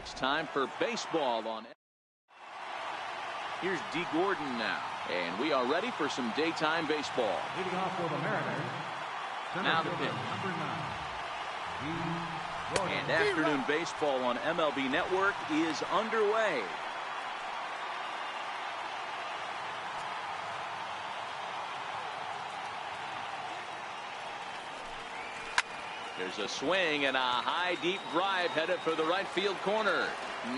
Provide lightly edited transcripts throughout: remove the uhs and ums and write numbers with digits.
It's time for baseball on. Here's D. Gordon now, and we are ready for some daytime baseball. Leading off for the Mariners. Now the pitch. And afternoon baseball on MLB Network is underway. There's a swing and a high deep drive headed for the right field corner.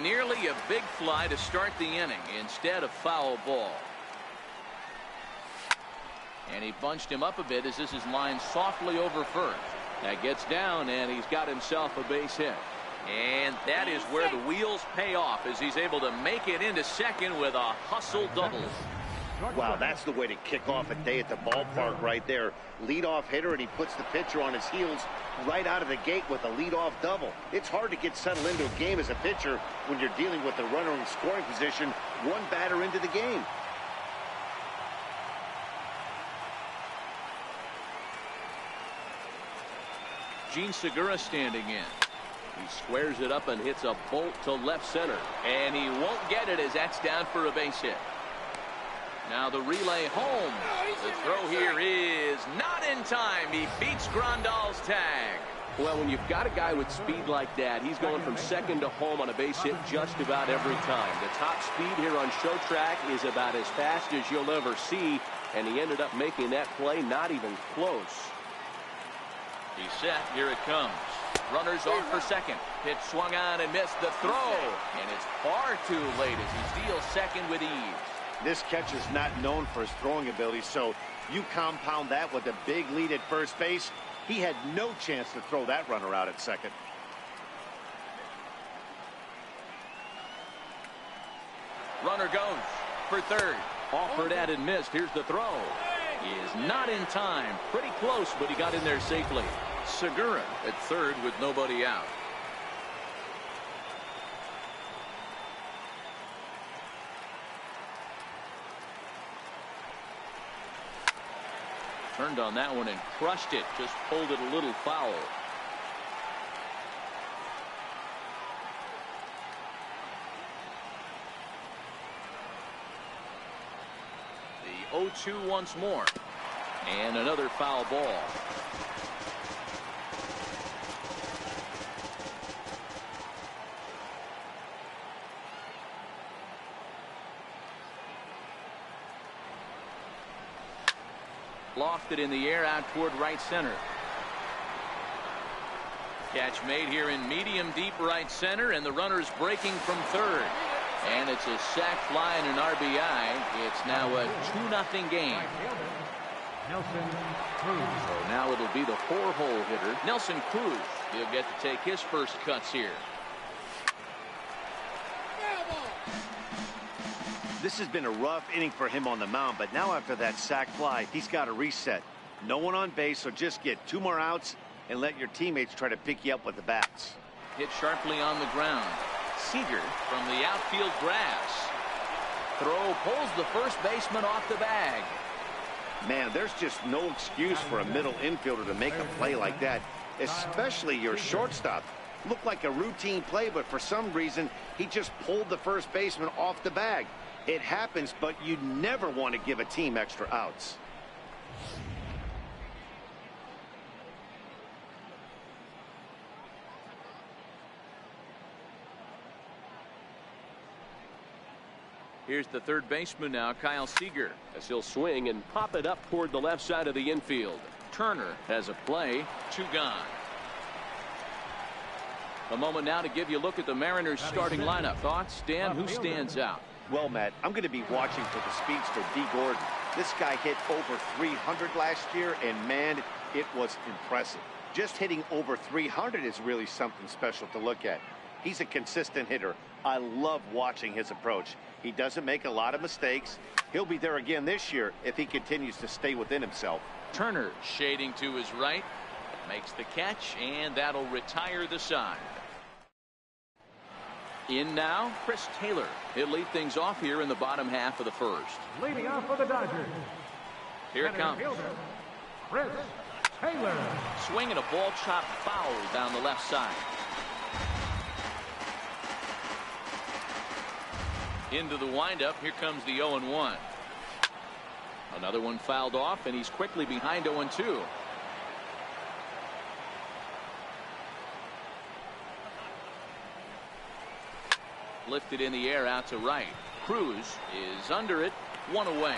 Nearly a big fly to start the inning instead of foul ball. And he bunched him up a bit as this is lined softly over first. That gets down and he's got himself a base hit. And that is where the wheels pay off as he's able to make it into second with a hustle double. Wow, that's the way to kick off a day at the ballpark right there. Leadoff hitter, and he puts the pitcher on his heels right out of the gate with a leadoff double. It's hard to get settled into a game as a pitcher when you're dealing with the runner in scoring position one batter into the game. Gene Segura standing in. He squares it up and hits a bolt to left center. And he won't get it as that's down for a base hit. Now the relay home. The throw here is not in time. He beats Grandal's tag. Well, when you've got a guy with speed like that, he's going from second to home on a base hit just about every time. The top speed here on show track is about as fast as you'll ever see, and he ended up making that play not even close. He's set. Here it comes. Runners off for second. Pitch swung on and missed the throw, and it's far too late as he steals second with ease. This catcher's not known for his throwing ability, so you compound that with a big lead at first base. He had no chance to throw that runner out at second. Runner goes for third. Offered at and missed. Here's the throw. He is not in time. Pretty close, but he got in there safely. Segura at third with nobody out. Turned on that one and crushed it. Just pulled it a little foul. The 0-2 once more. And another foul ball. Lofted in the air out toward right center. Catch made here in medium deep right center, and the runner's breaking from third. And it's a sac fly and an RBI. It's now a 2-0 game. So now it'll be the 4-hole hitter, Nelson Cruz. He'll get to take his first cuts here. This has been a rough inning for him on the mound, but now after that sac fly, he's got to reset. No one on base, so just get 2 more outs and let your teammates try to pick you up with the bats. Hit sharply on the ground. Seager from the outfield grass. Throw pulls the first baseman off the bag. Man, there's just no excuse for a middle infielder to make a play like that, especially your shortstop. Looked like a routine play, but for some reason, he just pulled the first baseman off the bag. It happens, but you never want to give a team extra outs. Here's the third baseman now, Kyle Seager, as he'll swing and pop it up toward the left side of the infield. Turner has a play. 2 gone. A moment now to give you a look at the Mariners starting lineup. Thoughts, Dan? Who stands out? Well, Matt, I'm going to be watching for the speedster, D. Gordon. This guy hit over 300 last year, and man, it was impressive. Just hitting over 300 is really something special to look at. He's a consistent hitter. I love watching his approach. He doesn't make a lot of mistakes. He'll be there again this year if he continues to stay within himself. Turner shading to his right. Makes the catch, and that'll retire the side. In now, Chris Taylor. He'll lead things off here in the bottom half of the first. Leading off for the Dodgers. Here it comes. Chris Taylor. Swinging a ball chopped foul down the left side. Into the windup. Here comes the 0-1. Another one fouled off, and he's quickly behind 0-2. Lifted in the air out to right. Cruz is under it. One away.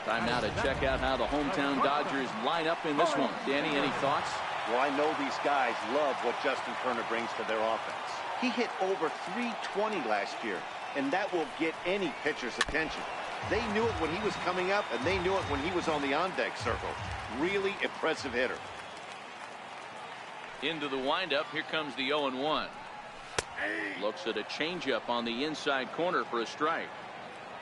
Time now to check out how the hometown Dodgers line up in this one. Danny, any thoughts? Well, I know these guys love what Justin Turner brings to their offense. He hit over 320 last year, and that will get any pitcher's attention. They knew it when he was coming up, and they knew it when he was on the on-deck circle. Really impressive hitter. Into the windup. Here comes the 0-1. Looks at a changeup on the inside corner for a strike.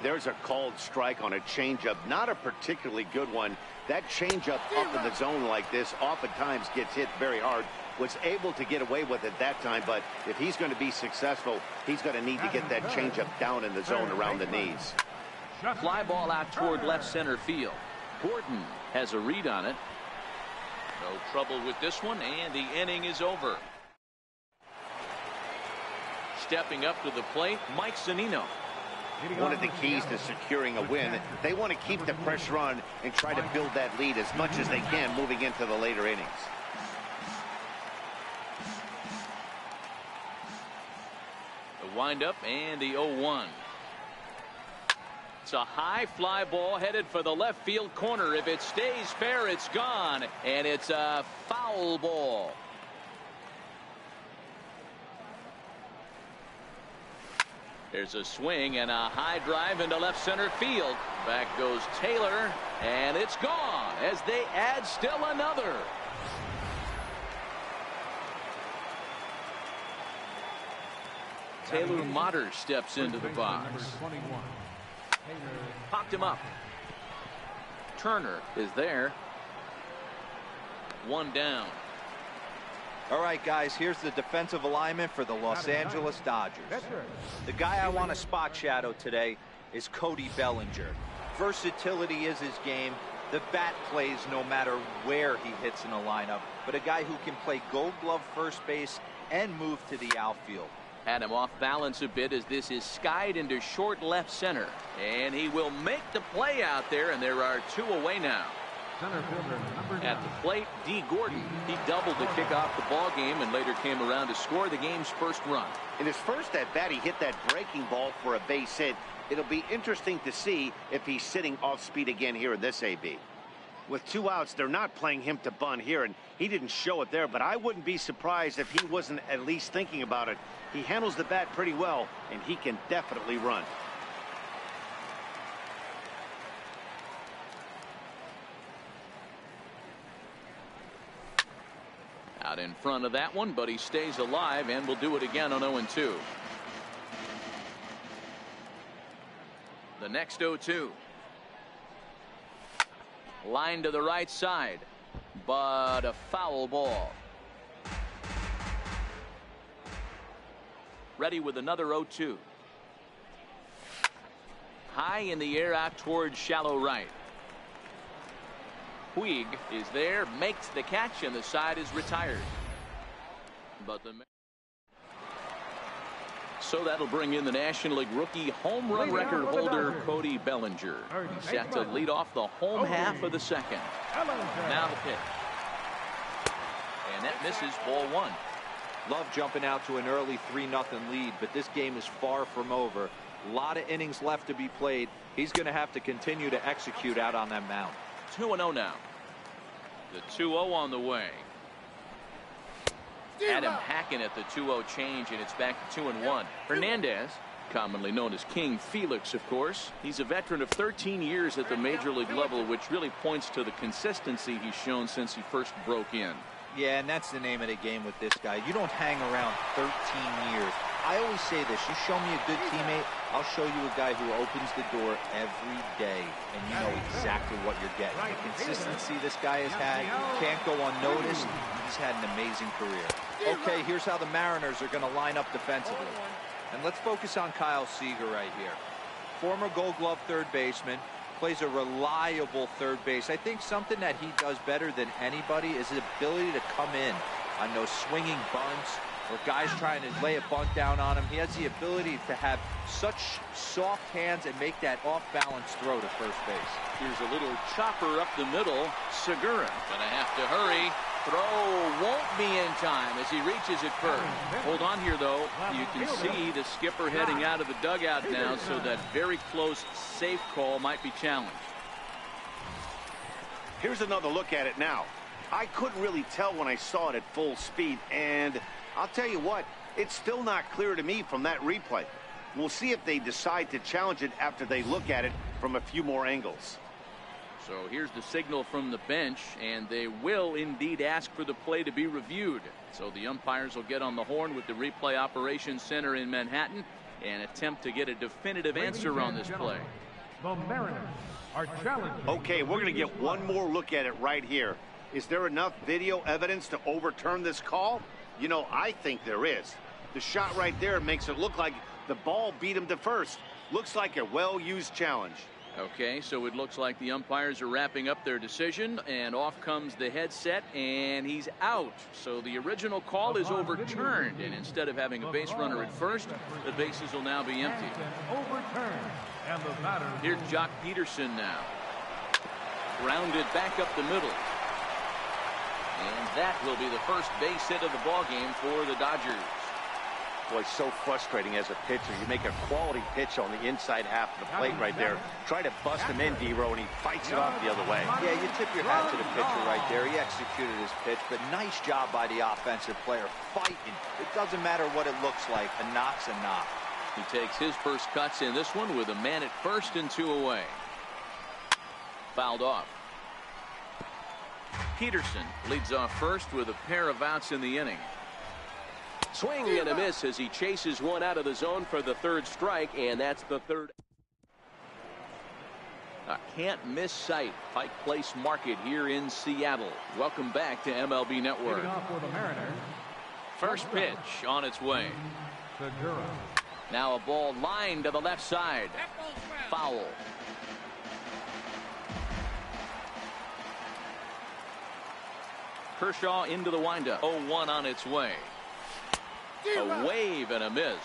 There's a called strike on a changeup, not a particularly good one. That changeup up in the zone like this oftentimes gets hit very hard. Was able to get away with it that time, but if he's going to be successful, he's going to need to get that changeup down in the zone around the knees. Fly ball out toward left center field. Gordon has a read on it. No trouble with this one, and the inning is over. Stepping up to the plate, Mike Zunino. One of the keys to securing a win, they want to keep the pressure on and try to build that lead as much as they can moving into the later innings. The windup and the 0-1. It's a high fly ball headed for the left field corner. If it stays fair, it's gone, and it's a foul ball. There's a swing and a high drive into left center field. Back goes Taylor, and it's gone as they add still another. Taylor Motter steps into the box. Popped him up. Turner is there. One down. All right, guys, here's the defensive alignment for the Los Angeles Dodgers. The guy I want to spot shadow today is Cody Bellinger. Versatility is his game. The bat plays no matter where he hits in a lineup, but a guy who can play Gold Glove first base and move to the outfield. Had him off balance a bit as this is skied into short left center, and he will make the play out there, and there are two away now. At the plate, D. Gordon. He doubled to kick off the ball game and later came around to score the game's first run. In his first at bat, he hit that breaking ball for a base hit. It'll be interesting to see if he's sitting off speed again here in this AB. With two outs, they're not playing him to bunt here, and he didn't show it there, but I wouldn't be surprised if he wasn't at least thinking about it. He handles the bat pretty well, and he can definitely run. Out in front of that one, but he stays alive and will do it again on 0-2. The next 0-2. Line to the right side, but a foul ball. Ready with another 0-2. High in the air out towards shallow right. Puig is there, makes the catch, and the side is retired. But so that'll bring in the National League rookie home run record holder Cody Bellinger. He's set to lead off the home half of the second. Now the pitch. And that misses, ball one. Love jumping out to an early 3-0 lead, but this game is far from over. A lot of innings left to be played. He's going to have to continue to execute out on that mound. 2-0 now. The 2-0 on the way. Adam hacking at the 2-0 change, and it's back to 2-1. Hernandez, commonly known as King Felix, of course. He's a veteran of 13 years at the major league level, which really points to the consistency he's shown since he first broke in. Yeah, and that's the name of the game with this guy. You don't hang around 13 years. I always say this, you show me a good teammate, I'll show you a guy who opens the door every day, and you know exactly what you're getting. The consistency this guy has had can't go unnoticed. He's had an amazing career. Okay, here's how the Mariners are going to line up defensively. And let's focus on Kyle Seager right here. Former Gold Glove third baseman, plays a reliable third base. I think something that he does better than anybody is his ability to come in on those swinging bunts or guys trying to lay a bunt down on him. He has the ability to have such soft hands and make that off-balance throw to first base. Here's a little chopper up the middle. Segura gonna have to hurry. Throw won't be in time as he reaches it first. Hold on here, though. You can see the skipper heading out of the dugout now, so that very close, safe call might be challenged. Here's another look at it now. I couldn't really tell when I saw it at full speed, and I'll tell you what, it's still not clear to me from that replay. We'll see if they decide to challenge it after they look at it from a few more angles. So here's the signal from the bench, and they will indeed ask for the play to be reviewed. So the umpires will get on the horn with the replay operations center in Manhattan and attempt to get a definitive answer on this play. The Mariners are challenging. Okay, we're going to get one more look at it right here. Is there enough video evidence to overturn this call? You know, I think there is. The shot right there makes it look like the ball beat him to first. Looks like a well-used challenge. Okay, so it looks like the umpires are wrapping up their decision, and off comes the headset, and he's out. So the original call is overturned, and instead of having a base runner at first, the bases will now be empty. Here's Jock Peterson now. Grounded back up the middle. And that will be the first base hit of the ballgame for the Dodgers. Boy, so frustrating as a pitcher. You make a quality pitch on the inside half of the plate right there. Try to bust him in, D-Row, and he fights it off the other way. Yeah, you tip your hat to the pitcher right there. He executed his pitch, but nice job by the offensive player fighting. It doesn't matter what it looks like. A knock's a knock. He takes his first cuts in this one with a man at first and 2 away. Fouled off. Peterson leads off first with a pair of outs in the inning. Swing and a miss as he chases one out of the zone for the third strike, and that's the third. A can't miss sight. Pike Place Market here in Seattle. Welcome back to MLB Network. For the Mariners, First pitch on its way. Segura. Now a ball lined to the left side. Foul. Kershaw into the windup. 0-1 on its way. A wave and a miss.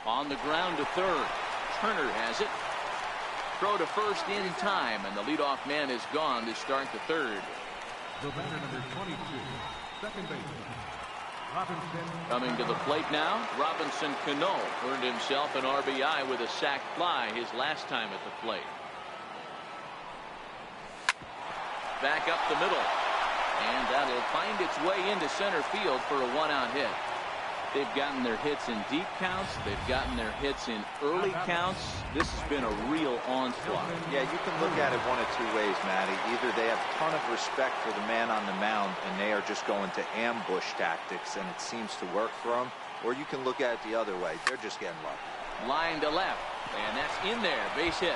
On the ground to third. Turner has it. Throw to first in time, and the leadoff man is gone to start the third. The batter, number 22, second baseman, Robinson. Coming to the plate now, Robinson Cano earned himself an RBI with a sac fly his last time at the plate. Back up the middle, and that'll find its way into center field for a one-out hit. They've gotten their hits in deep counts. They've gotten their hits in early counts. This has been a real onslaught. Yeah, you can look at it one of two ways, Matty. Either they have a ton of respect for the man on the mound and they are just going to ambush tactics and it seems to work for them, or you can look at it the other way. They're just getting lucky. Line to left, and that's in there. Base hit.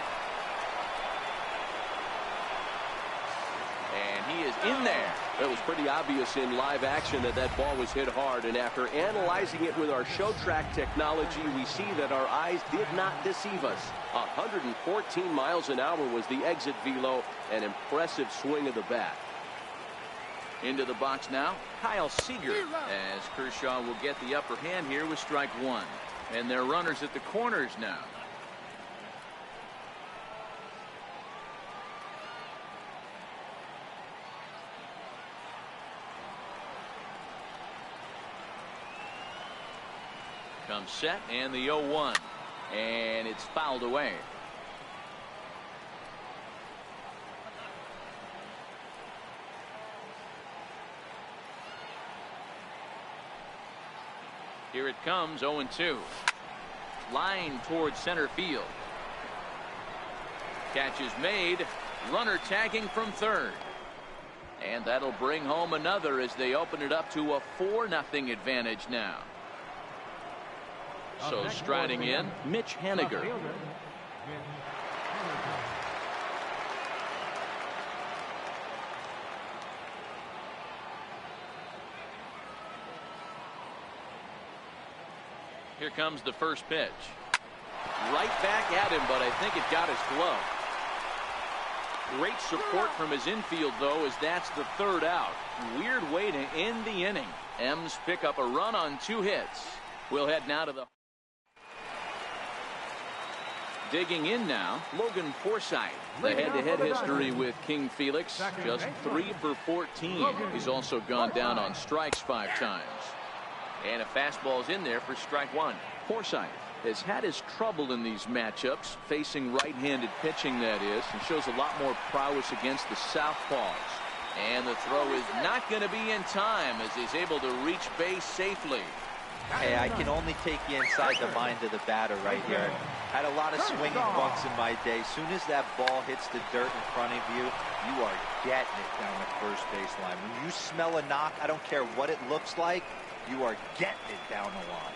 And he is in there. It was pretty obvious in live action that that ball was hit hard, and after analyzing it with our show track technology, we see that our eyes did not deceive us. 114 miles an hour was the exit velo, an impressive swing of the bat. Into the box now, Kyle Seager, as Kershaw will get the upper hand here with strike one. And they're runners at the corners now. Comes set, and the 0-1, and it's fouled away. Here it comes, 0-2. Line towards center field. Catch is made. Runner tagging from third. And that'll bring home another as they open it up to a 4-0 advantage now. So striding in, Mitch Haniger. Here comes the first pitch. Right back at him, but I think it got his glove. Great support from his infield, though, as that's the third out. Weird way to end the inning. M's pick up a run on 2 hits. We'll head now to the... Digging in now, Logan Forsythe. The head-to-head history with King Felix, just 3 for 14. He's also gone down on strikes 5 times. And a fastball's in there for strike 1. Forsythe has had his trouble in these matchups, facing right-handed pitching, that is, and shows a lot more prowess against the southpaws. And the throw is not going to be in time as he's able to reach base safely. Hey, I can only take you inside the mind of the batter right here. Had a lot of swinging bunks in my day. Soon as that ball hits the dirt in front of you, you are getting it down the first baseline. When you smell a knock, I don't care what it looks like, you are getting it down the line.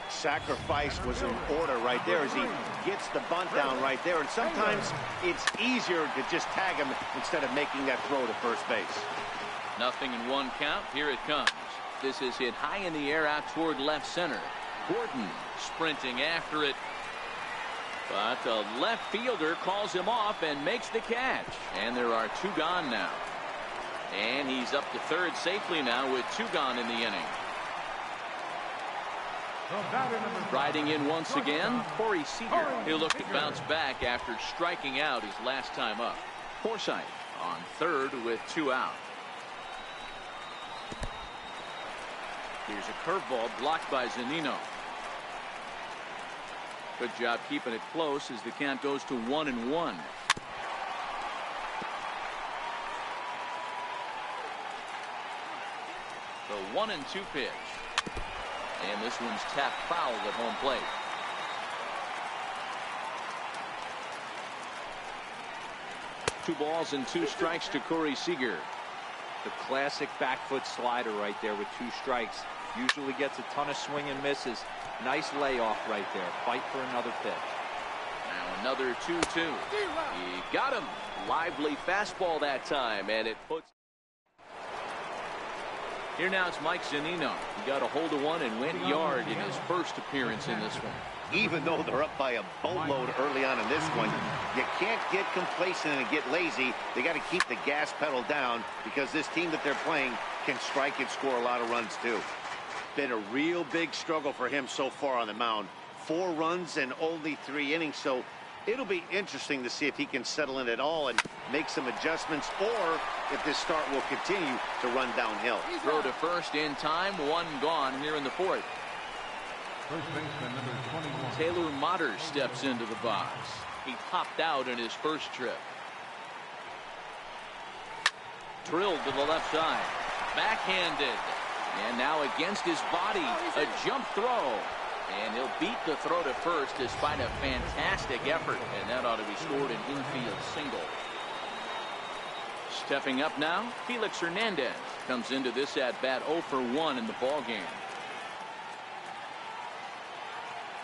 Sacrifice was in order right there as he gets the bunt down right there. And sometimes it's easier to just tag him instead of making that throw to first base. 0-1 count. Here it comes. This is hit high in the air out toward left center. Gordon sprinting after it. But the left fielder calls him off and makes the catch. And there are 2 gone now. And he's up to third safely now with 2 gone in the inning. Riding in once again, Corey Seager. He'll look to bounce back after striking out his last time up. Forsythe on third with 2 out. Here's a curveball blocked by Zunino. Good job keeping it close as the count goes to 1-1. The 1-2 pitch. And this one's tapped foul at home plate. Two balls and 2 strikes to Corey Seager. The classic back foot slider right there with 2 strikes. Usually gets a ton of swing and misses. Nice layoff right there. Fight for another pitch. Now another 2-2. He got him. Lively fastball that time, and it puts... Here now it's Mike Zunino. He got a hold of one and went yard in his first appearance in this one. Even though they're up by a boatload early on in this one, you can't get complacent and get lazy. They got to keep the gas pedal down because this team that they're playing can strike and score a lot of runs too. Been a real big struggle for him so far on the mound. 4 runs and only 3 innings, so it'll be interesting to see if he can settle in at all and make some adjustments, or if this start will continue to run downhill. Throw to first in time, 1 gone here in the 4th. First baseman number 21. Taylor Motter steps into the box. He popped out in his first trip. Drilled to the left side. Backhanded. And now against his body, a jump throw. And he'll beat the throw to first despite a fantastic effort. And that ought to be scored an infield single. Stepping up now, Felix Hernandez comes into this at-bat 0 for 1 in the ballgame.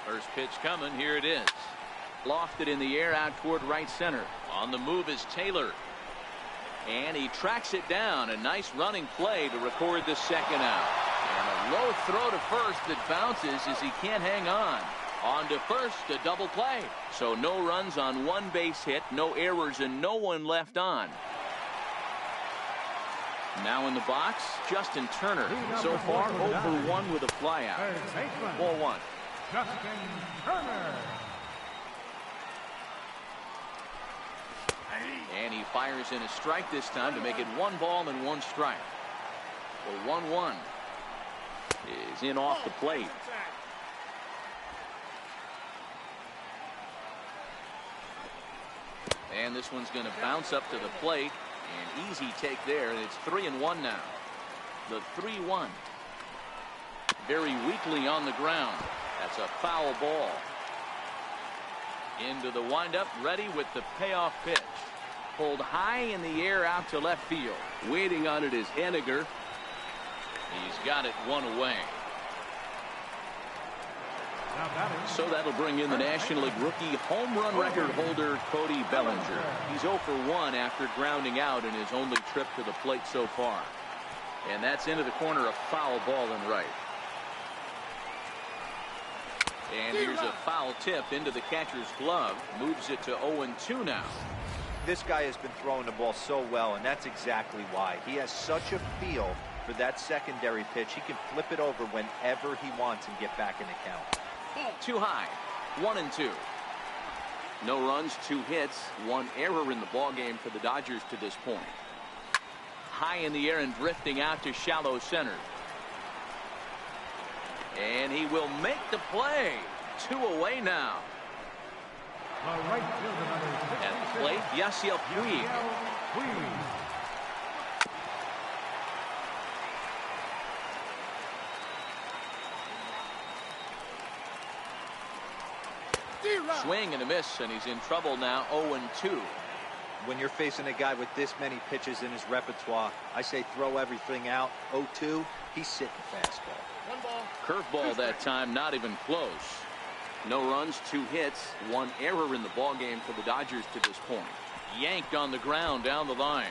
First pitch coming. Here it is. Lofted in the air out toward right center. On the move is Taylor. And he tracks it down. A nice running play to record the second out. And a low throw to first that bounces as he can't hang on. On to first, a double play. So no runs on 1 base hit, no errors, and no one left on. Now in the box, Justin Turner. So far, 0 for 1 with a flyout. Ball 1. Justin Turner. And he fires in a strike this time to make it 1 ball and 1 strike. The 1-1 is in off the plate. And this one's going to bounce up to the plate. An easy take there, and it's 3-1 now. The 3-1. Very weakly on the ground. That's a foul ball. Into the windup, ready with the payoff pitch. Pulled high in the air out to left field. Waiting on it is Henniger. He's got it 1 away. So that'll bring in the National League rookie home run record holder Cody Bellinger. He's 0 for 1 after grounding out in his only trip to the plate so far. And that's into the corner, a foul ball in right. And here's a foul tip into the catcher's glove. Moves it to 0-2 now. This guy has been throwing the ball so well, and that's exactly why. He has such a feel for that secondary pitch. He can flip it over whenever he wants and get back in the count. Too high. 1-2. No runs, 2 hits, 1 error in the ballgame for the Dodgers to this point. High in the air and drifting out to shallow center. And he will make the play. 2 away now. The right fielder, number 66, At the plate, Yasiel Puig. Swing and a miss, and he's in trouble now. 0-2. When you're facing a guy with this many pitches in his repertoire, I say throw everything out. 0-2, he's sitting fastball. Curveball that time, not even close. No runs, 2 hits, 1 error in the ballgame for the Dodgers to this point. Yanked on the ground down the line.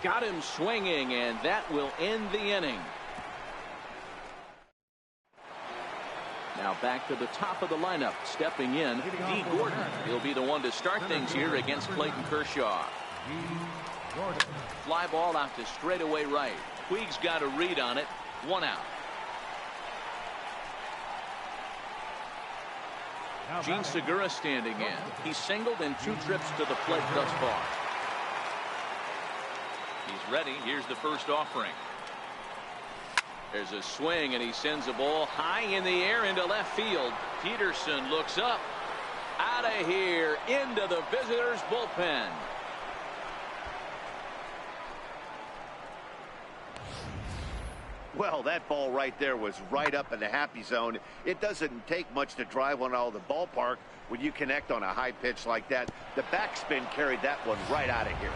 Got him swinging, and that will end the inning. Now back to the top of the lineup. Stepping in, D. Gordon. He'll be the one to start things here against Clayton Kershaw. Fly ball out to straightaway right. Puig's got a read on it. 1 out. Gene Segura standing in. He's singled in 2 trips to the plate thus far. He's ready. Here's the first offering. There's a swing, and he sends a ball high in the air into left field. Peterson looks up. Out of here into the visitors' bullpen. Well, that ball right there was right up in the happy zone. It doesn't take much to drive one out of the ballpark when you connect on a high pitch like that. The backspin carried that one right out of here.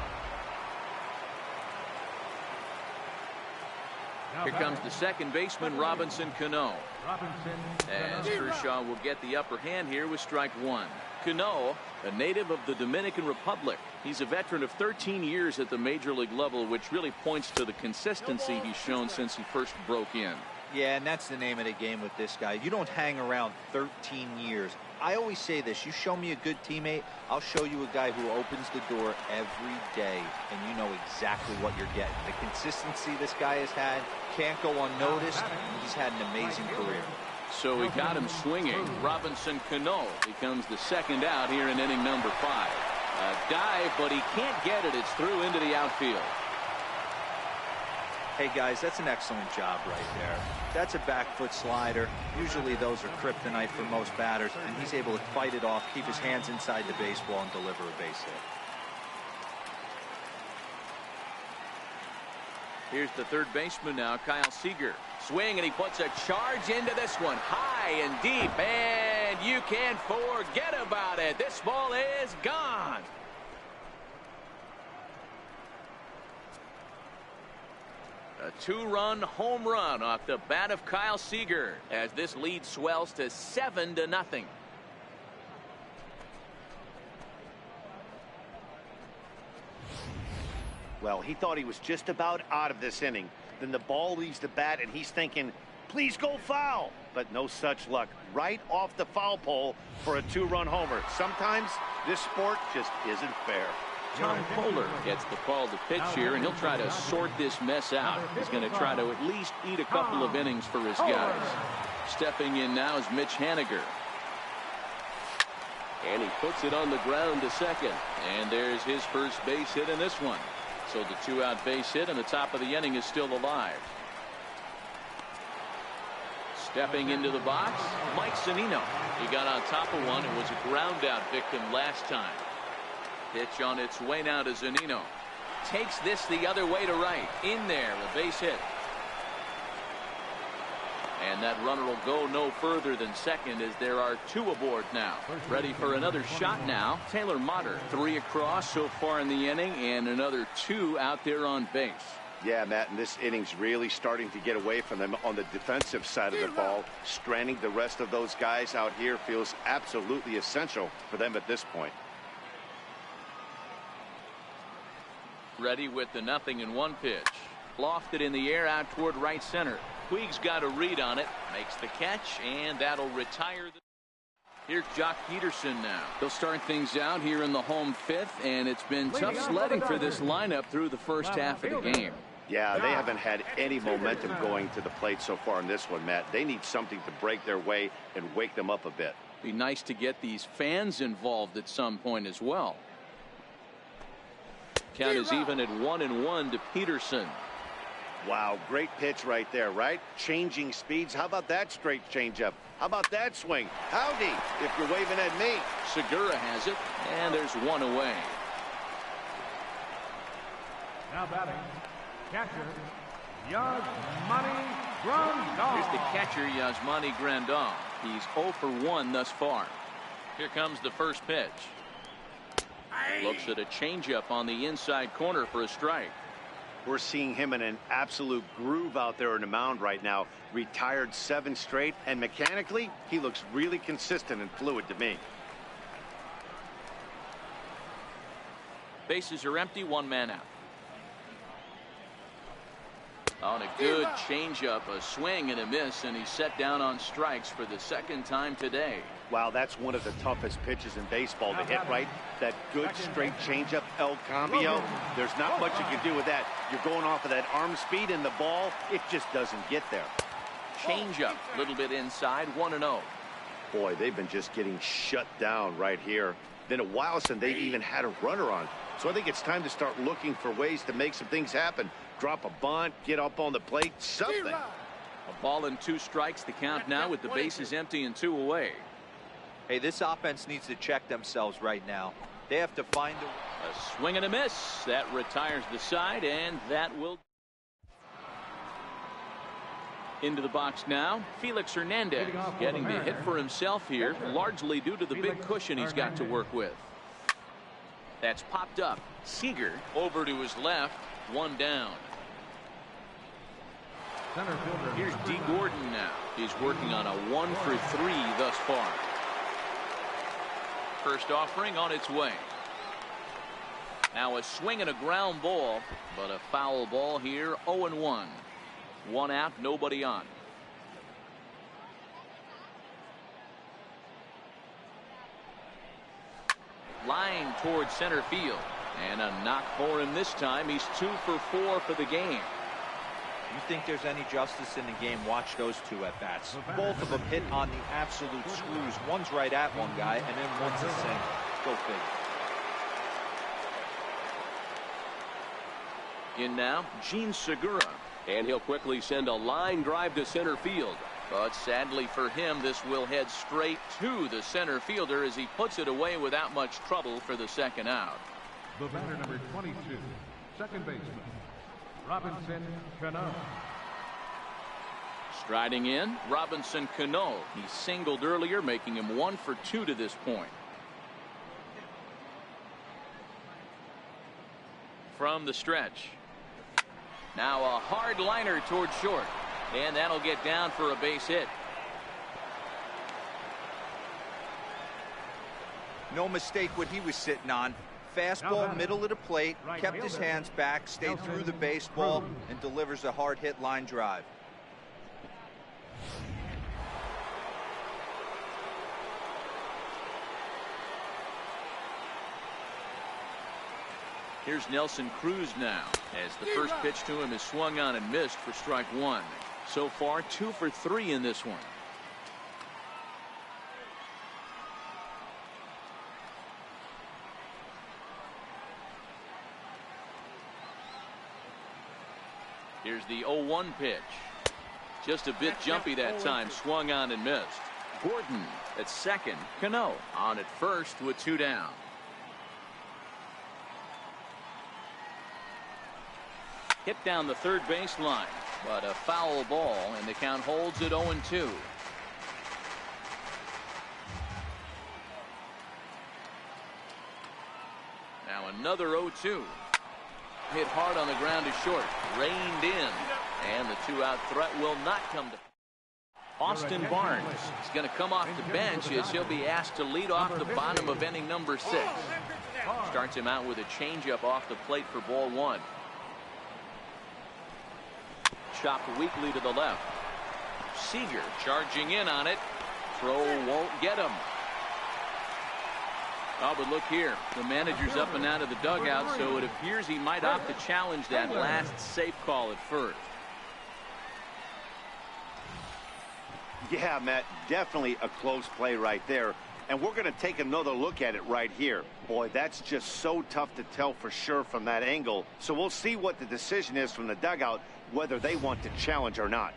Here comes the second baseman, Robinson Cano. As Kershaw will get the upper hand here with strike 1. Cano, a native of the Dominican Republic. He's a veteran of 13 years at the major league level, which really points to the consistency he's shown since he first broke in. Yeah, and that's the name of the game with this guy. You don't hang around 13 years. I always say this, you show me a good teammate, I'll show you a guy who opens the door every day, and you know exactly what you're getting. The consistency this guy has had can't go unnoticed. He's had an amazing career. So we got him swinging. Robinson Cano becomes the second out here in inning number 5. A dive, but he can't get it. It's through into the outfield. Hey guys, that's an excellent job right there. That's a back foot slider. Usually those are kryptonite for most batters, and he's able to fight it off, keep his hands inside the baseball, and deliver a base hit. Here's the third baseman now, Kyle Seager. Swing, and he puts a charge into this one. High and deep, and you can't forget about it. This ball is gone. A 2-run home run off the bat of Kyle Seager as this lead swells to 7-0. Well, he thought he was just about out of this inning. Then the ball leaves the bat, and he's thinking, please go foul. But no such luck. Right off the foul pole for a 2-run homer. Sometimes this sport just isn't fair. John Kohler gets the call to pitch here, and he'll try to sort this mess out. He's going to try to at least eat a couple of innings for his guys. Stepping in now is Mitch Haniger. And he puts it on the ground to second. And there's his first base hit in this one. So the 2-out base hit in the top of the inning is still alive. Stepping into the box, Mike Zunino. He got on top of one and was a ground out victim last time. Pitch on its way now to Zunino. Takes this the other way to right. In there, a base hit. And that runner will go no further than second as there are 2 aboard now. Ready for another shot now. Taylor Motter, 3 across so far in the inning, and another 2 out there on base. Yeah, Matt, and this inning's really starting to get away from them on the defensive side of the ball. Stranding the rest of those guys out here feels absolutely essential for them at this point. Ready with the 0-1 pitch. Lofted in the air out toward right center. Puig's got a read on it, makes the catch, and that'll retire. Here's Jock Peterson now. He'll start things out here in the home fifth, and it's been tough sledding for this lineup through the first half of the game. Yeah, they haven't had any momentum going to the plate so far in this one, Matt. They need something to break their way and wake them up a bit. Be nice to get these fans involved at some point as well. Count is even at 1-1 to Peterson. Wow, great pitch right there, right? Changing speeds. How about that straight changeup? How about that swing? Howdy, if you're waving at me. Segura has it, and there's one away. Now batting, catcher, Yasmani Grandal. Here's the catcher, Yasmani Grandal. He's 0 for 1 thus far. Here comes the first pitch. Looks at a changeup on the inside corner for a strike. We're seeing him in an absolute groove out there on the mound right now. Retired 7 straight, and mechanically, he looks really consistent and fluid to me. Bases are empty, 1 man out. On a good changeup, a swing and a miss, and he's set down on strikes for the second time today. Wow, that's one of the toughest pitches in baseball to hit, right? That good straight changeup, El Cambio. There's not much you can do with that. You're going off of that arm speed, and the ball, it just doesn't get there. Changeup, a little bit inside, 1-0. Boy, they've been just getting shut down right here. Been a while since they even had a runner on. So I think it's time to start looking for ways to make some things happen. Drop a bunt, get up on the plate, something. A ball and 2 strikes, the count now with the bases empty and 2 away. Hey, this offense needs to check themselves right now. They have to find a swing and a miss. That retires the side, and that will. Into the box now, Felix Hernandez getting the hit for himself here, largely due to the big cushion he's got to work with. That's popped up. Seager over to his left, 1 down. Here's D. Gordon now. He's working on a 1 for 3 thus far. First offering on its way. Now a swing and a ground ball, but a foul ball here, 0-1. 1 out, nobody on. Line towards center field. And a knock for him this time. He's 2 for 4 for the game. You think there's any justice in the game? Watch those 2 at bats. Both of them hit on the absolute screws. One's right at one guy, and then one's a single. Go figure. In now, Gene Segura. And he'll quickly send a line drive to center field. But sadly for him, this will head straight to the center fielder as he puts it away without much trouble for the second out. The batter, number 22, second baseman, Robinson Cano. Striding in, Robinson Cano. He singled earlier, making him 1 for 2 to this point. From the stretch. Now a hard liner towards short. And that'll get down for a base hit. No mistake what he was sitting on. Fastball, middle of the plate, kept his hands back, stayed through the baseball, and delivers a hard hit line drive. Here's Nelson Cruz now, as the first pitch to him is swung on and missed for strike 1. So far, 2 for 3 in this one. Here's the 0-1 pitch. Just a bit jumpy that time, swung on and missed. Gordon at second, Cano on at first with 2 down. Hit down the third baseline, but a foul ball, and the count holds at 0-2. Now another 0-2. Hit hard on the ground to short, reined in, and the 2-out threat will not come to. Austin Barnes is going to come off the bench as he'll be asked to lead off the bottom of inning number 6. Starts him out with a changeup off the plate for ball 1. chopped weakly to the left. Seager charging in on it. Throw won't get him. Oh, but look here. The manager's up and out of the dugout, so it appears he might opt to challenge that last safe call at first. Yeah, Matt, definitely a close play right there. And we're going to take another look at it right here. Boy, that's just so tough to tell for sure from that angle. So we'll see what the decision is from the dugout, whether they want to challenge or not.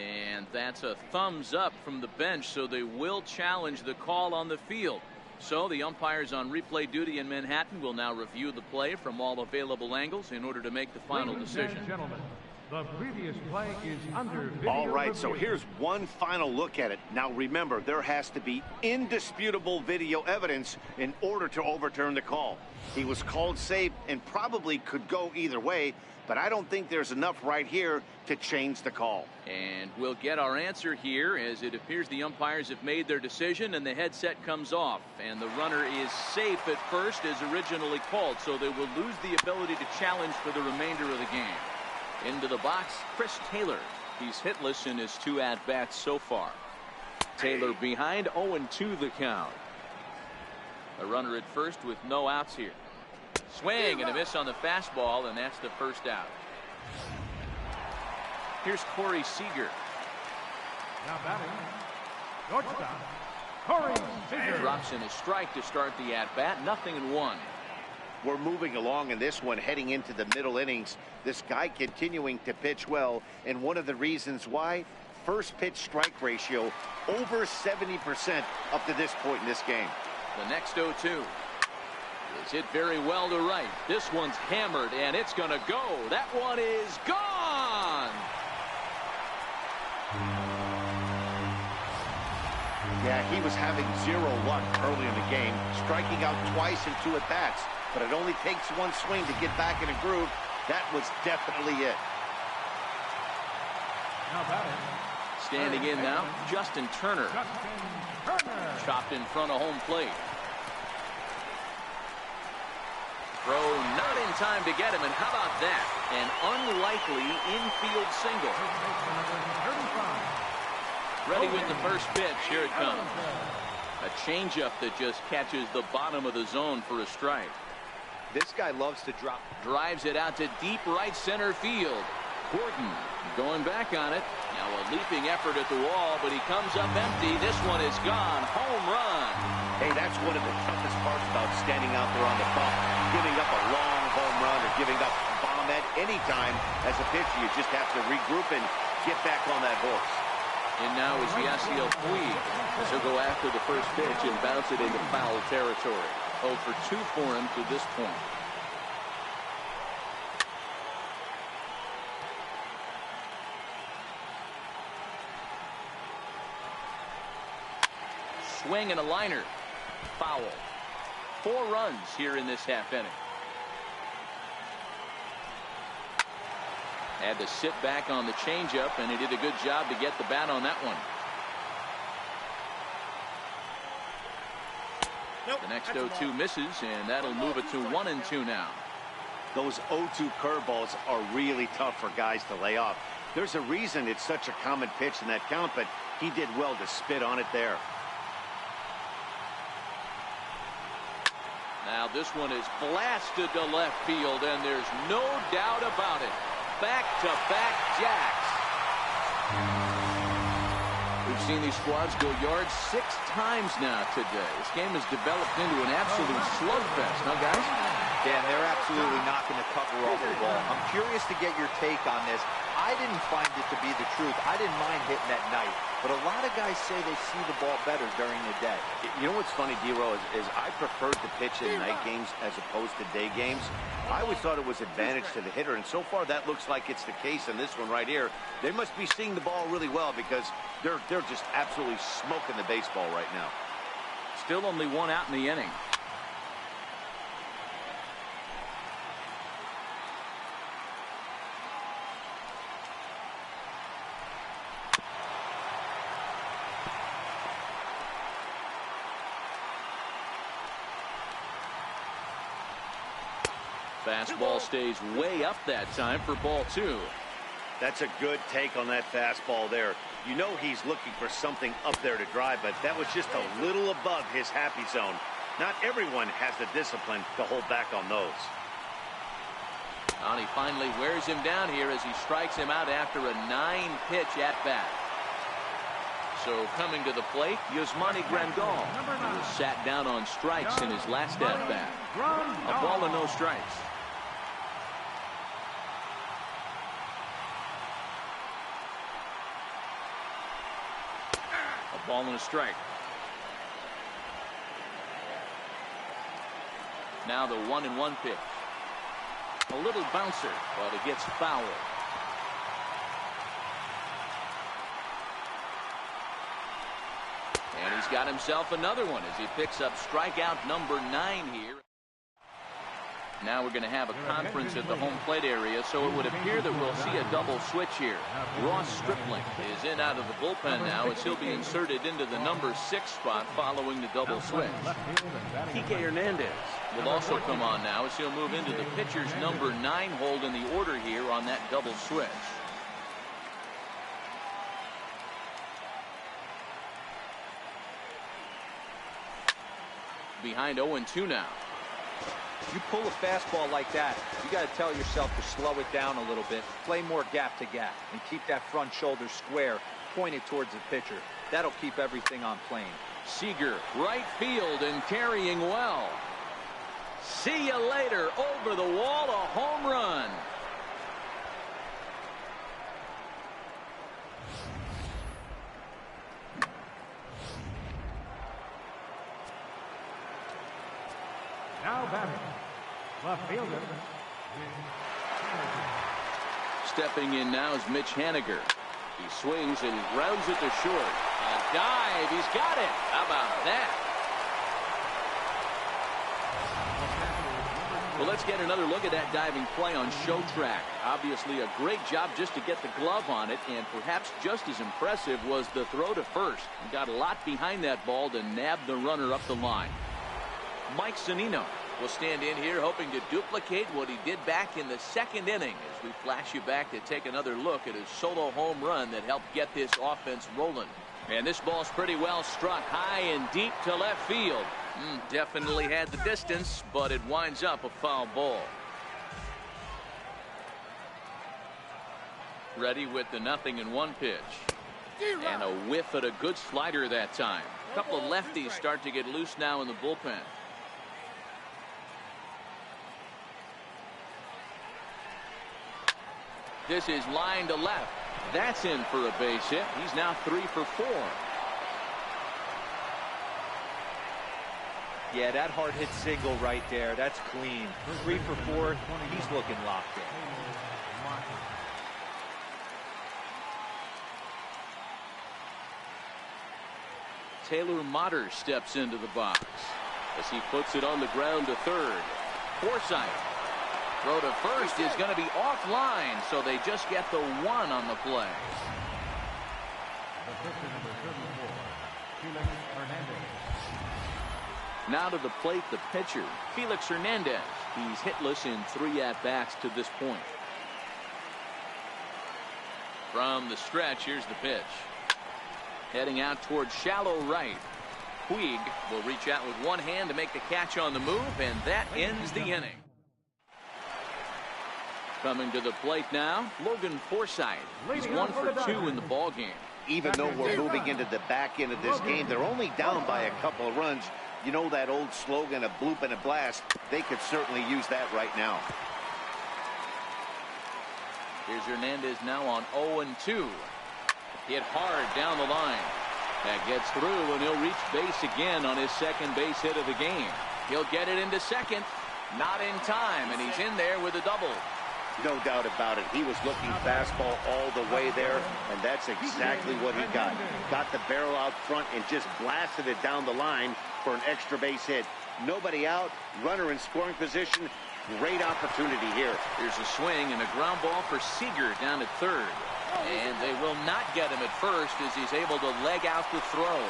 And that's a thumbs up from the bench, so they will challenge the call on the field. So the umpires on replay duty in Manhattan will now review the play from all available angles in order to make the final decision. Gentlemen, the previous play is under video All right, review. so here's one final look at it. Now remember, there has to be indisputable video evidence in order to overturn the call. He was called safe and probably could go either way, but I don't think there's enough right here to change the call. And we'll get our answer here, as it appears the umpires have made their decision and the headset comes off. And the runner is safe at first as originally called, so they will lose the ability to challenge for the remainder of the game. Into the box, Chris Taylor. He's hitless in his 2 at-bats so far. Taylor behind, 0-2 the count. A runner at first with no outs here. Swing and a miss on the fastball, and that's the first out. Here's Corey Seager. Now batting, shortstop, Corey Seager. Drops in a strike to start the at-bat. 0-1. We're moving along in this one, heading into the middle innings. This guy continuing to pitch well, and one of the reasons why, first pitch strike ratio over 70% up to this point in this game. The next 0-2 is hit very well to right. This one's hammered, and it's going to go. That one is gone. Yeah, he was having zero luck early in the game, striking out twice in 2 at-bats. But it only takes one swing to get back in a groove. That was definitely it. Now batting, Standing in now, Justin Turner. Chopped in front of home plate. Throw not in time to get him, and how about that? An unlikely infield single. Ready with the first pitch. Here it comes. A changeup that just catches the bottom of the zone for a strike. This guy loves to drop. Drives it out to deep right center field. Gordon going back on it. Now a leaping effort at the wall, but he comes up empty. This one is gone. Home run. Hey, that's one of the toughest parts about standing out there on the bump. Giving up a long home run or giving up a bomb at any time as a pitcher. You just have to regroup and get back on that horse. And now is Yasiel Puig. He'll go after the first pitch and bounce it into foul territory. 0 for 2 for him to this point. Swing and a liner. Foul. 4 runs here in this half inning. Had to sit back on the changeup, and he did a good job to get the bat on that one. The next 0-2 misses, and that'll move it to 1-2 now. Those 0-2 curveballs are really tough for guys to lay off. There's a reason it's such a common pitch in that count, but he did well to spit on it there. Now this one is blasted to left field, and there's no doubt about it. Back-to-back jacks. We've seen these squads go yards 6 times now today. This game has developed into an absolute slugfest, huh, guys? Dan, they're absolutely not going to cover off the ball. I'm curious to get your take on this. I didn't find it to be the truth. I didn't mind hitting at night. But a lot of guys say they see the ball better during the day. You know what's funny, D-Row, is I preferred to pitch in night games as opposed to day games. I always thought it was advantage to the hitter, and so far that looks like it's the case in this one right here. They must be seeing the ball really well because they're just absolutely smoking the baseball right now. Still only 1 out in the inning. Fastball stays way up that time for ball 2. That's a good take on that fastball there. You know he's looking for something up there to drive, but that was just a little above his happy zone. Not everyone has the discipline to hold back on those. And he finally wears him down here as he strikes him out after a 9-pitch at-bat. So coming to the plate, Yasmani Grandal, who was sat down on strikes in his last at-bat. A ball and no strikes. A ball and a strike. Now the 1-1 pitch. A little bouncer, but it gets foul. And he's got himself another one as he picks up strikeout number 9 here. Now we're going to have a conference at the home plate area, so it would appear that we'll see a double switch here. Ross Stripling is in out of the bullpen now as he'll be inserted into the number 6 spot following the double switch. Kike Hernandez will also come on now as he'll move into the pitcher's number 9 hold in the order here on that double switch. Behind 0-2 now. You pull a fastball like that, you got to tell yourself to slow it down a little bit, play more gap to gap, and keep that front shoulder square, pointed towards the pitcher. That'll keep everything on plane. Seager, right field and carrying well. See you later. Over the wall, a home run. Now batting, left fielder. Stepping in now is Mitch Haniger. He swings and grounds it to short. A dive. He's got it. How about that? Well, let's get another look at that diving play on show track. Obviously a great job just to get the glove on it, and perhaps just as impressive was the throw to first. He got a lot behind that ball to nab the runner up the line. Mike Zunino will stand in here hoping to duplicate what he did back in the 2nd inning as we flash you back to take another look at his solo home run that helped get this offense rolling. And this ball's pretty well struck high and deep to left field. Definitely had the distance, but it winds up a foul ball. Ready with the 0-1 pitch. And a whiff at a good slider that time. A couple of lefties start to get loose now in the bullpen. This is line to left. That's in for a base hit. He's now 3 for 4. Yeah, that hard hit single right there. That's clean. 3 for 4. He's looking locked in. Taylor Motter steps into the box as he puts it on the ground to third. Forsythe. Throw to first is going to be offline, so they just get the 1 on the play. Now to the plate, the pitcher, Felix Hernandez. He's hitless in 3 at-bats to this point. From the stretch, here's the pitch. Heading out towards shallow right. Puig will reach out with one hand to make the catch on the move, and that ends the inning. Coming to the plate now, Logan Forsythe. He's 1 for 2 in the ballgame. Even though we're moving into the back end of this game, they're only down by a couple of runs. You know that old slogan, a bloop and a blast. They could certainly use that right now. Here's Hernandez now on 0-2. Hit hard down the line. That gets through, and he'll reach base again on his 2nd base hit of the game. He'll get it into second. Not in time, and he's in there with a double. No doubt about it. He was looking fastball all the way there, and that's exactly what he got. Got the barrel out front and just blasted it down the line for an extra base hit. Nobody out, runner in scoring position. Great opportunity here. Here's a swing and a ground ball for Seager down at third. And they will not get him at first as he's able to leg out the throw.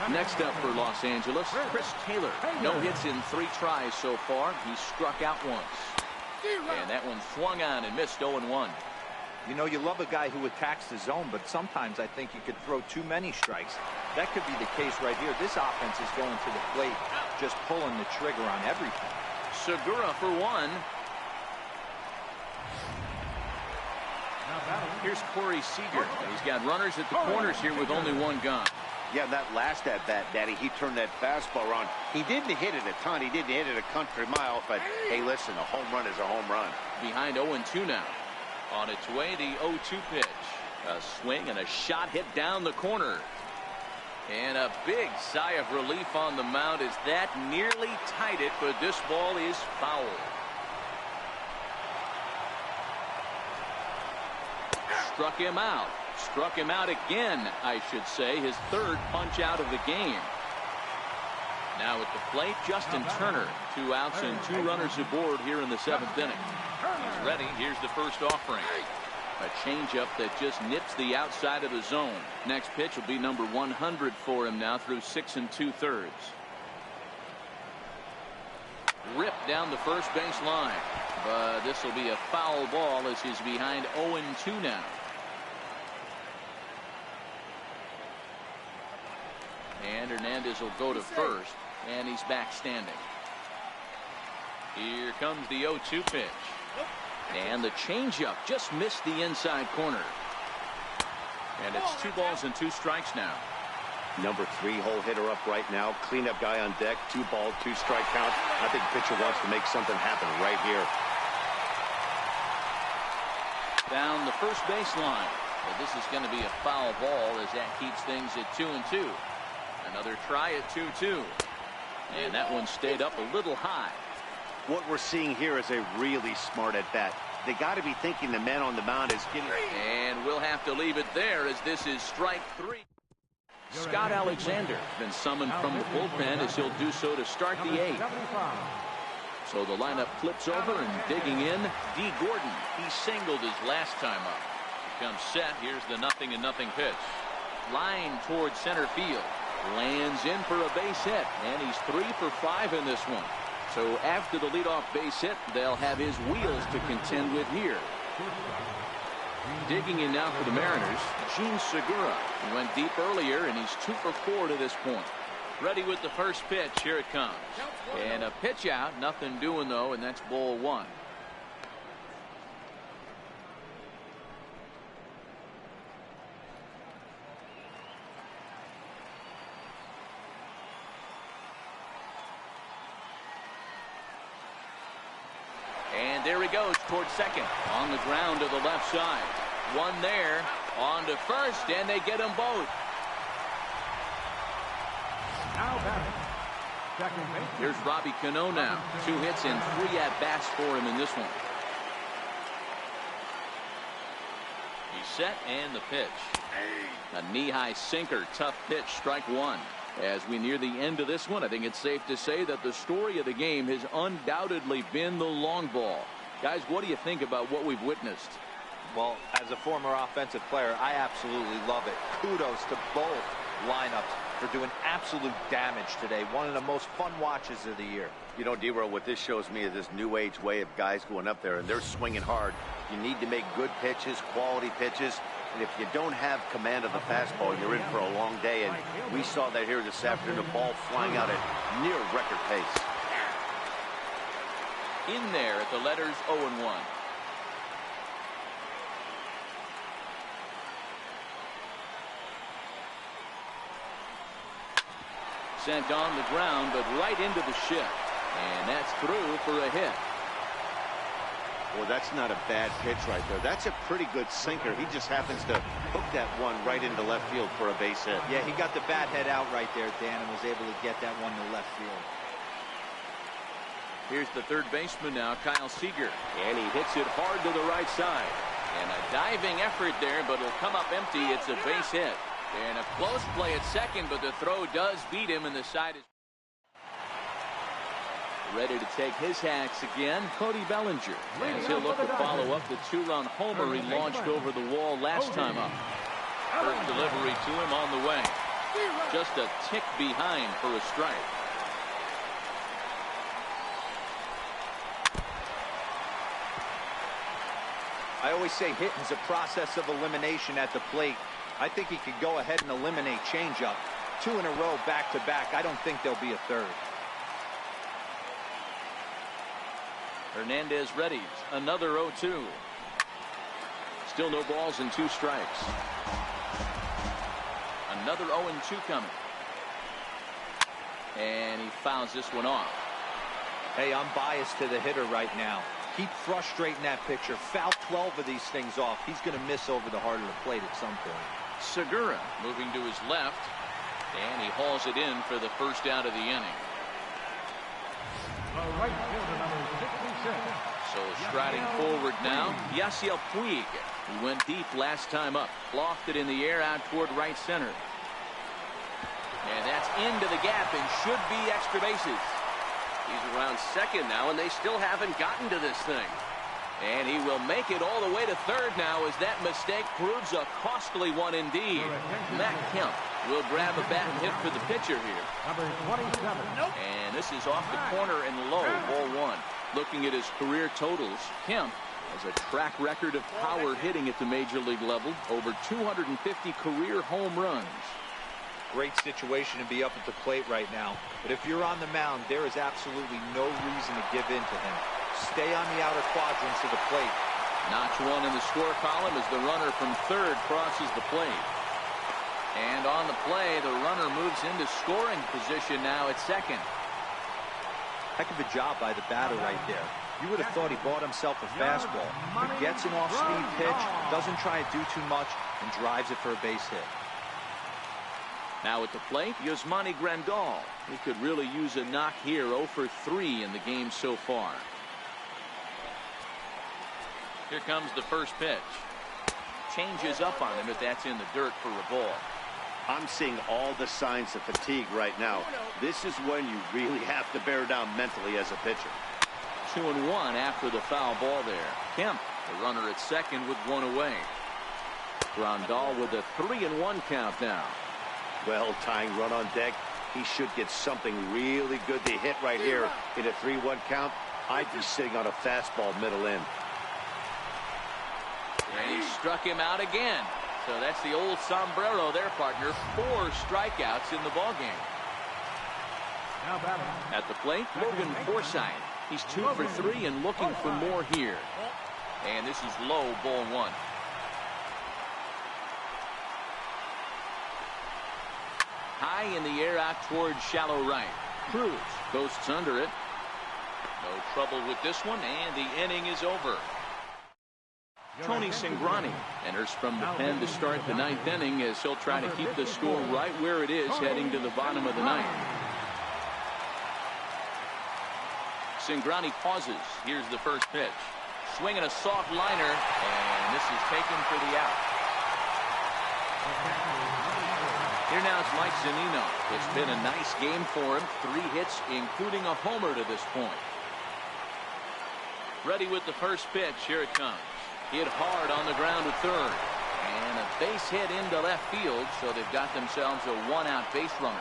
Next up for Los Angeles, Chris Taylor. No hits in 3 tries so far. He struck out once. And that one swung on and missed 0-1. You know, you love a guy who attacks the zone, but sometimes I think you could throw too many strikes. That could be the case right here. This offense is going to the plate, just pulling the trigger on everything. Segura for one. Here's Corey Seager. He's got runners at the corners here with only one gone. Yeah, that last at-bat, Daddy, he turned that fastball around. He didn't hit it a ton. He didn't hit it a country mile. But, hey, listen, a home run is a home run. Behind 0-2 now. On its way, the 0-2 pitch. A swing and a shot hit down the corner. And a big sigh of relief on the mound as that nearly tied it, but this ball is foul. Struck him out. Struck him out again, I should say. His third punch out of the game. Now at the plate, Justin Turner. 2 outs and 2 runners aboard here in the 7th inning. He's ready. Here's the first offering. A changeup that just nips the outside of the zone. Next pitch will be number 100 for him now through 6 2/3. Ripped down the first base line. But this will be a foul ball as he's behind 0-2 now. And Hernandez will go to first, and he's back standing. Here comes the 0-2 pitch. And the changeup just missed the inside corner. And it's 2 balls and 2 strikes now. Number 3 hole hitter up right now. Cleanup guy on deck. 2 ball, 2 strike count. I think pitcher wants to make something happen right here. Down the first baseline. But this is going to be a foul ball as that keeps things at 2-2. Another try at 2-2. And that one stayed up a little high. What we're seeing here is a really smart at-bat. They got to be thinking the man on the mound is getting... And we'll have to leave it there as this is strike 3. Scott Alexander been summoned from the bullpen as he'll do so to start the 8th. So the lineup flips over and digging in. D. Gordon. He singled his last time up. He comes set. Here's the 0-0 pitch. Line towards center field. Lands in for a base hit. And he's 3 for 5 in this one. So after the leadoff base hit, they'll have his wheels to contend with here. Digging in now for the Mariners, Gene Segura. He went deep earlier, and he's 2 for 4 to this point. Ready with the first pitch. Here it comes. And a pitch out. Nothing doing, though, and that's ball 1. And there he goes towards second. On the ground to the left side. One there. On to first, and they get them both. Now batting. Second base. Here's Robbie Cano now. 2 hits and 3 at-bats for him in this one. He's set, and the pitch. A knee-high sinker. Tough pitch. Strike 1. As we near the end of this one, I think it's safe to say that the story of the game has undoubtedly been the long ball. Guys, what do you think about what we've witnessed? Well, as a former offensive player, I absolutely love it. Kudos to both lineups for doing absolute damage today. One of the most fun watches of the year. You know, D-Row, what this shows me is this new age way of guys going up there, and they're swinging hard. You need to make good pitches, quality pitches. And if you don't have command of the fastball, you're in for a long day. And we saw that here this afternoon, the ball flying out at near record pace. In there at the letters 0-1. Sent on the ground, but right into the shift. And that's through for a hit. Well, that's not a bad pitch right there. That's a pretty good sinker. He just happens to hook that one right into left field for a base hit. Yeah, he got the bat head out right there, Dan, and was able to get that one to left field. Here's the third baseman now, Kyle Seager. And he hits it hard to the right side. And a diving effort there, but it'll come up empty. It's a base hit. And a close play at second, but the throw does beat him, and the side is ready to take his hacks again. Cody Bellinger, as he'll look to follow up the 2-run homer he launched over the wall last time up. First delivery to him on the way. Just a tick behind for a strike. I always say hitting's a process of elimination at the plate. I think he could go ahead and eliminate changeup. 2 in a row, back-to-back. I don't think there'll be a third. Hernandez readies. Another 0-2. Still no balls and 2 strikes. Another 0-2 coming. And he fouls this one off. Hey, I'm biased to the hitter right now. Keep frustrating that pitcher. Foul 12 of these things off. He's going to miss over the heart of the plate at some point. Segura moving to his left. And he hauls it in for the first out of the inning. The right fielder, number 66. So striding forward now, Yasiel Puig. He went deep last time up. Lofted in the air out toward right center. And that's into the gap and should be extra bases. He's around second now, and they still haven't gotten to this thing. And he will make it all the way to third now as that mistake proves a costly one indeed. Matt Kemp will grab a bat and hit for the pitcher here. Number 27. And this is off the corner and low, ball 1. Looking at his career totals, Kemp has a track record of power hitting at the major league level. Over 250 career home runs. Great situation to be up at the plate right now. But if you're on the mound, there is absolutely no reason to give in to him. Stay on the outer quadrants of the plate. Notch 1 in the score column as the runner from third crosses the plate. And on the play, the runner moves into scoring position now at second. Heck of a job by the batter right there. You would have thought he bought himself a fastball. But gets an off-speed pitch, doesn't try to do too much, and drives it for a base hit. Now at the plate, Yasmani Grandal. He could really use a knock here. 0 for 3 in the game so far. Here comes the first pitch. Changes up on him, but that's in the dirt for a ball. I'm seeing all the signs of fatigue right now. This is when you really have to bear down mentally as a pitcher. 2-1 after the foul ball there. Kemp, the runner at second with 1 away. Grandal with a 3-1 count now. Well, tying run on deck. He should get something really good to hit right here in a 3-1 count. I'd be sitting on a fastball middle in. And he struck him out again. So that's the old sombrero there, partner. 4 strikeouts in the ballgame. Now batting. At the plate, Logan Forsythe. He's 2 for 3 and looking for more here. And this is low, ball 1. High in the air out towards shallow right. Cruz coasts under it. No trouble with this one, and the inning is over. Tony Cingrani enters from the pen to start the 9th inning as he'll try to keep the score right where it is heading to the bottom of the 9th. Cingrani pauses. Here's the first pitch. Swinging a soft liner, and this is taken for the out. Here now is Mike Zunino. It's been a nice game for him. 3 hits, including a homer to this point. Ready with the first pitch. Here it comes. Hit hard on the ground to third. And a base hit into left field, so they've got themselves a 1-out base runner.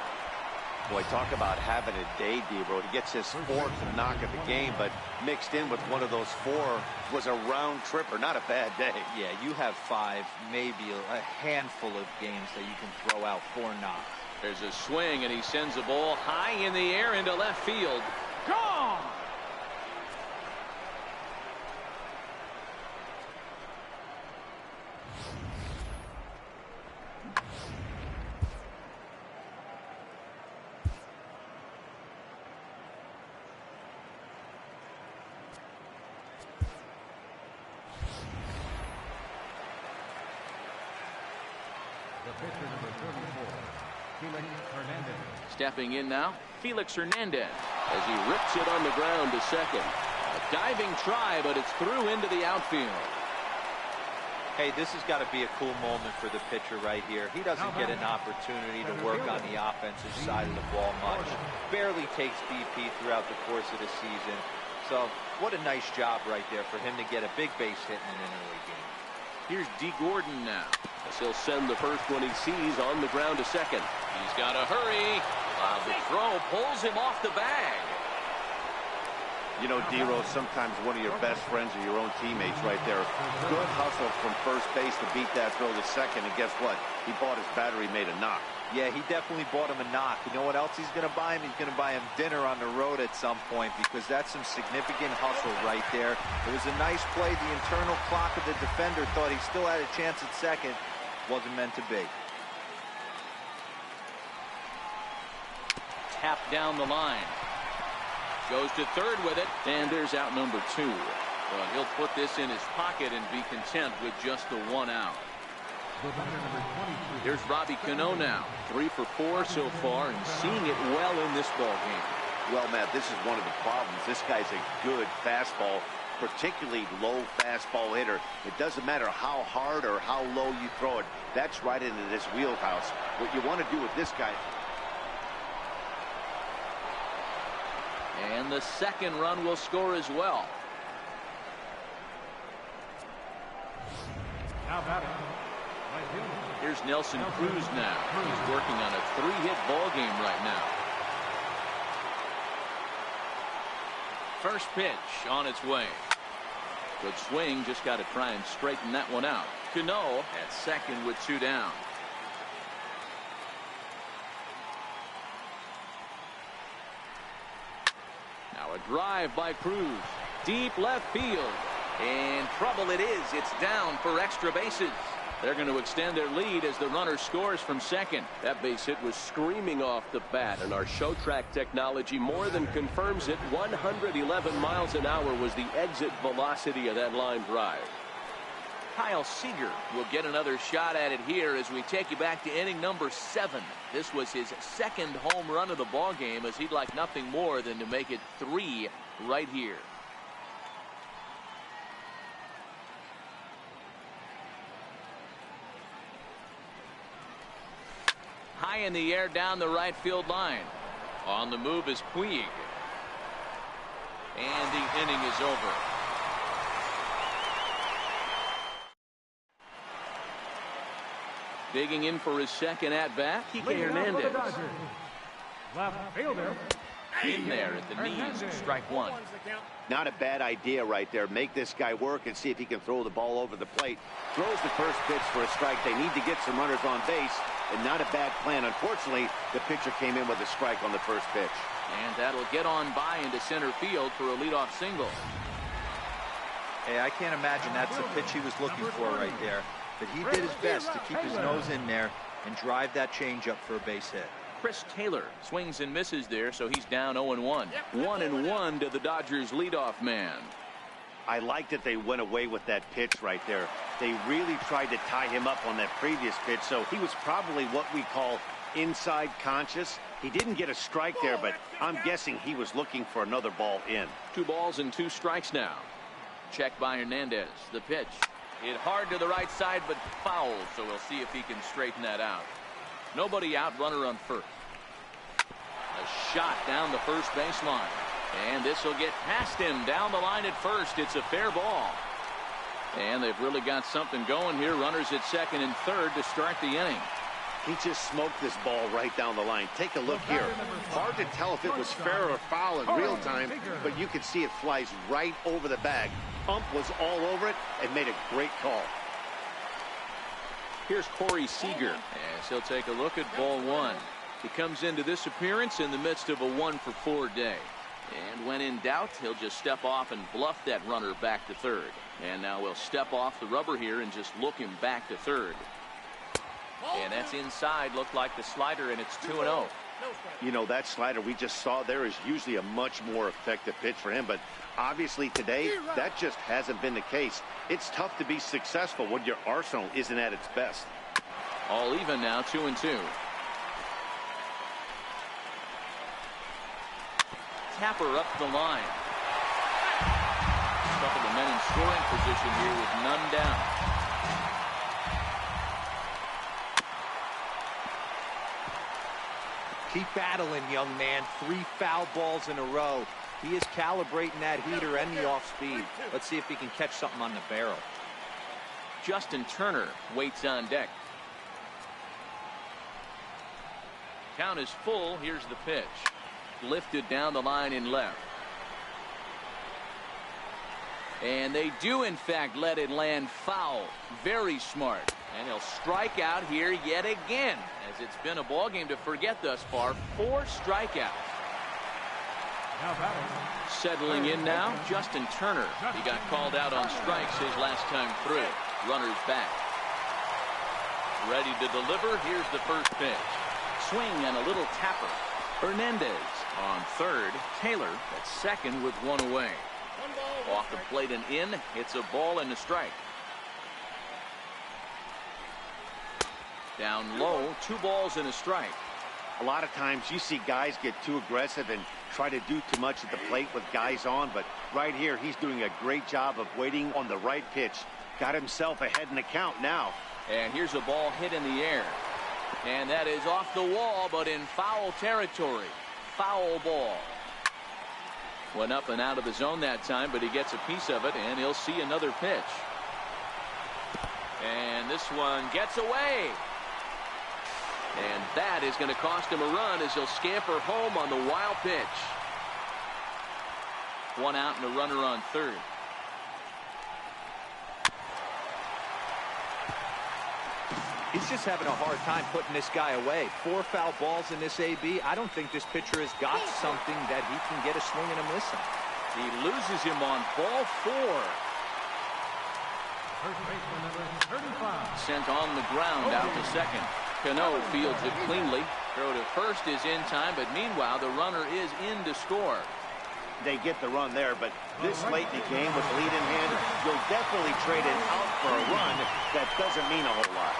Boy, talk about having a day, Debo. He gets his 4th knock of the game, but mixed in with one of those 4 was a round tripper. Not a bad day. Yeah, you have 5, maybe a handful of games that you can throw out 4 knocks. There's a swing, and he sends the ball high in the air into left field. Gone! Pitcher number 34, Felix Hernandez. Stepping in now, Felix Hernandez as he rips it on the ground to second. A diving try, but it's through into the outfield. Hey, this has got to be a cool moment for the pitcher right here. He doesn't get an opportunity to work on the offensive side of the ball much. Barely takes BP throughout the course of the season. So what a nice job right there for him to get a big base hit in an early game. Here's D. Gordon now, as he'll send the first one he sees on the ground to second. He's got to hurry. The throw pulls him off the bag. You know, D-Rose, sometimes one of your best friends are your own teammates right there. Good hustle from first base to beat that throw to second, and guess what? He bought his battery made a knock. Yeah, he definitely bought him a knock. You know what else he's going to buy him? He's going to buy him dinner on the road at some point, because that's some significant hustle right there. It was a nice play. The internal clock of the defender thought he still had a chance at second. Wasn't meant to be. Tap down the line. Goes to third with it, and there's out number 2. Well, he'll put this in his pocket and be content with just the 1 out. Here's Robbie Cano now. 3 for 4 so far, and seeing it well in this ball game. Well, Matt, this is one of the problems. This guy's a good fastball, particularly low fastball hitter. It doesn't matter how hard or how low you throw it. That's right into this wheelhouse. What you want to do with this guy. And the second run will score as well. Now batting. Here's Nelson Cruz now. He's working on a 3-hit ball game right now. First pitch on its way. Good swing, just got to try and straighten that one out. Cano at second with 2 down. Now a drive by Cruz. Deep left field. And trouble it is. It's down for extra bases. They're going to extend their lead as the runner scores from second. That base hit was screaming off the bat, and our show track technology more than confirms it. 111 miles an hour was the exit velocity of that line drive. Kyle Seager will get another shot at it here as we take you back to inning number 7. This was his second home run of the ball game, as he'd like nothing more than to make it 3 right here. High in the air down the right field line. On the move is Puig. And the inning is over. Digging in for his second at-bat, Kike Hernandez. Left fielder. In there at the knees, strike 1. Not a bad idea right there. Make this guy work and see if he can throw the ball over the plate. Throws the first pitch for a strike. They need to get some runners on base, and not a bad plan. Unfortunately, the pitcher came in with a strike on the first pitch. And that'll get on by into center field for a leadoff single. Hey, I can't imagine that's the pitch he was looking for right there. But he did his best to keep his nose in there and drive that changeup for a base hit. Chris Taylor swings and misses there, so he's down 0-1. 1-1 to the Dodgers leadoff man. I like that they went away with that pitch right there. They really tried to tie him up on that previous pitch, so he was probably what we call inside conscious. He didn't get a strike there, but I'm guessing he was looking for another ball in. 2 balls and 2 strikes now. Checked by Hernandez. The pitch. Hit hard to the right side, but foul, so we'll see if he can straighten that out. Nobody out, runner on first. A shot down the first baseline. And this will get past him down the line at first. It's a fair ball. And they've really got something going here. Runners at second and third to start the inning. He just smoked this ball right down the line. Take a look here. Hard to tell if it was fair or foul in real time, but you can see it flies right over the bag. Ump was all over it and made a great call. Here's Corey Seager as he'll take a look at ball 1. He comes into this appearance in the midst of a 1-for-4 day. And when in doubt, he'll just step off and bluff that runner back to third. And now we'll step off the rubber here and just look him back to third. And that's inside. Looked like the slider, and it's 2-0. You know, that slider we just saw there is usually a much more effective pitch for him, but obviously today that just hasn't been the case. It's tough to be successful when your arsenal isn't at its best. All even now, 2-2. Tapper up the line. A couple of men in scoring position here with none down. Keep battling, young man. 3 foul balls in a row. He is calibrating that heater and the off speed. Let's see if he can catch something on the barrel. Justin Turner waits on deck. Count is full. Here's the pitch. Lifted down the line in left. And they do, in fact, let it land foul. Very smart. And he'll strike out here yet again, as it's been a ball game to forget thus far. 4 strikeouts. Settling in now, Justin Turner. He got called out on strikes his last time through. Runners back. Ready to deliver. Here's the first pitch. Swing and a little tapper. Hernandez on third. Taylor at second with 1 away. Off the plate and in. It's a ball and a strike. Down low. 2 balls and a strike. A lot of times you see guys get too aggressive and try to do too much at the plate with guys on, but right here he's doing a great job of waiting on the right pitch. Got himself ahead in the count now. And here's a ball hit in the air. And that is off the wall, but in foul territory. Foul ball. Went up and out of the zone that time, but he gets a piece of it, and he'll see another pitch. And this one gets away. And that is going to cost him a run as he'll scamper home on the wild pitch. 1 out and a runner on third. He's just having a hard time putting this guy away. 4 foul balls in this AB. I don't think this pitcher has got something that he can get a swing and a miss on. He loses him on ball 4. First baseman number 35. Sent on the ground out to second. Cano fields it cleanly. Throw to first is in time, but meanwhile the runner is in to score. They get the run there, but this late in the game with the lead in hand, you'll definitely trade it out for a run. That doesn't mean a whole lot.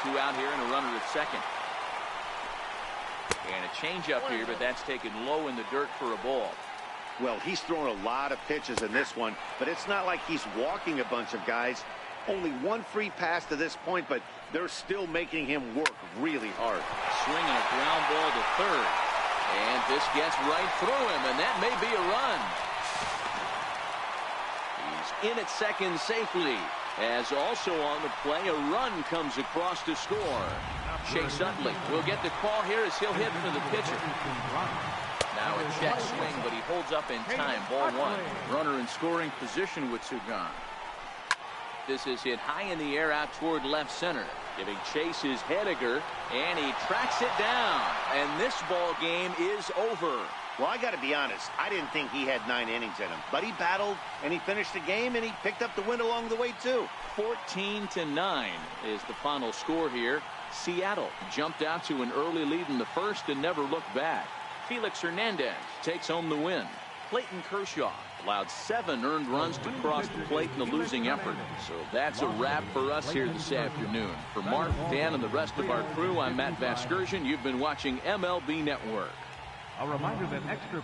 2 out here and a runner at second. And a changeup here, but that's taken low in the dirt for a ball. Well, he's thrown a lot of pitches in this one, but it's not like he's walking a bunch of guys. Only 1 free pass to this point, but they're still making him work really hard. Swinging a ground ball to third. And this gets right through him, and that may be a run. He's in at second safely. As also on the play, a run comes across to score. Chase Utley will get the call here as he'll hit for the pitcher. Now a check swing, but he holds up in time. Ball 1. Runner in scoring position with Sugan. This is hit high in the air out toward left center. Giving chase is Henniger, and he tracks it down. And this ball game is over. Well, I got to be honest. I didn't think he had 9 innings in him, but he battled and he finished the game and he picked up the win along the way too. 14-9 is the final score here. Seattle jumped out to an early lead in the first and never looked back. Felix Hernandez takes home the win. Clayton Kershaw allowed 7 earned runs to cross the plate in the losing effort. So that's a wrap for us here this afternoon. For Mark, Dan, and the rest of our crew, I'm Matt Vasgersian. You've been watching MLB Network. A reminder that extra